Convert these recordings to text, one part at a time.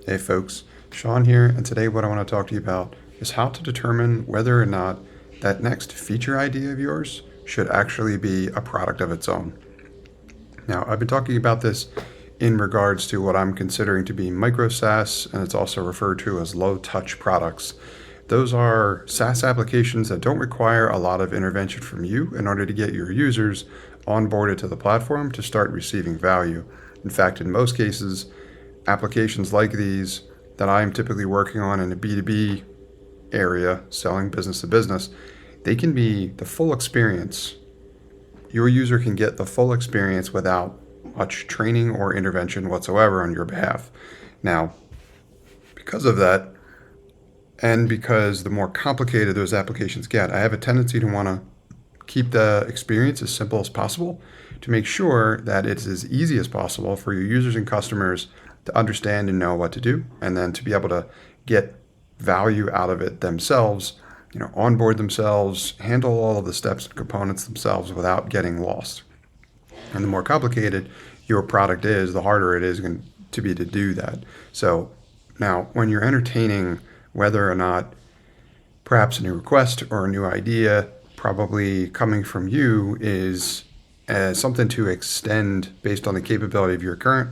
Hey folks, Sean here, and today what I want to talk to you about is how to determine whether or not that next feature idea of yours should actually be a product of its own. Now, I've been talking about this in regards to what I'm considering to be micro SaaS, and it's also referred to as low touch products. Those are SaaS applications that don't require a lot of intervention from you in order to get your users onboarded to the platform to start receiving value. In fact, in most cases, applications like these that I'm typically working on in a B2B area, selling business to business, they can be the full experience. Your user can get the full experience without much training or intervention whatsoever on your behalf. Now, because of that, and because the more complicated those applications get, I have a tendency to want to keep the experience as simple as possible to make sure that it's as easy as possible for your users and customers to understand and know what to do, and then to be able to get value out of it themselves, onboard themselves, handle all of the steps and components themselves without getting lost. And the more complicated your product is, the harder it is going to be to do that. So now, when you're entertaining whether or not perhaps a new request or a new idea probably coming from you is something to extend based on the capability of your current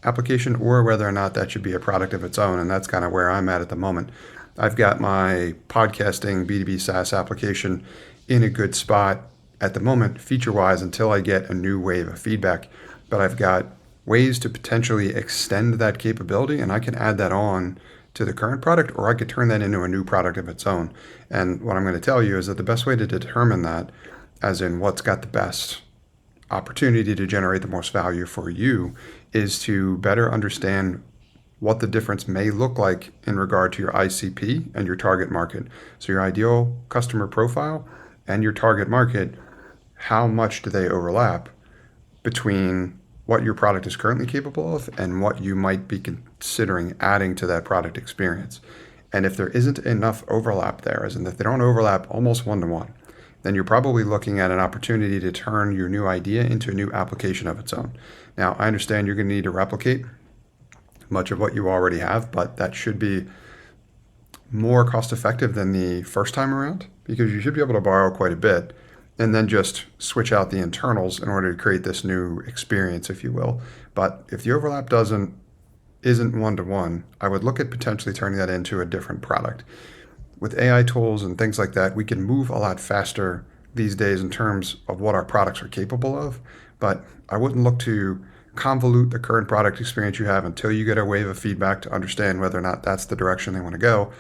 application, or whether or not that should be a product of its own. And that's kind of where I'm at the moment. I've got my podcasting B2B SaaS application in a good spot at the moment, feature-wise, until I get a new wave of feedback. But I've got ways to potentially extend that capability, and I can add that on to the current product, or I could turn that into a new product of its own. And what I'm going to tell you is that the best way to determine that, as in what's got the best opportunity to generate the most value for you, is to better understand what the difference may look like in regard to your ICP and your target market. So your ideal customer profile and your target market, how much do they overlap between what your product is currently capable of and what you might be considering adding to that product experience. And if there isn't enough overlap there, as in if they don't overlap almost one-to-one, then you're probably looking at an opportunity to turn your new idea into a new application of its own. Now, I understand you're going to need to replicate much of what you already have, but that should be more cost effective than the first time around, because you should be able to borrow quite a bit and then just switch out the internals in order to create this new experience, if you will. But if the overlap isn't one-to-one, I would look at potentially turning that into a different product. With AI tools and things like that, we can move a lot faster these days in terms of what our products are capable of, but I wouldn't look to convolute the current product experience you have until you get a wave of feedback to understand whether or not that's the direction they want to go.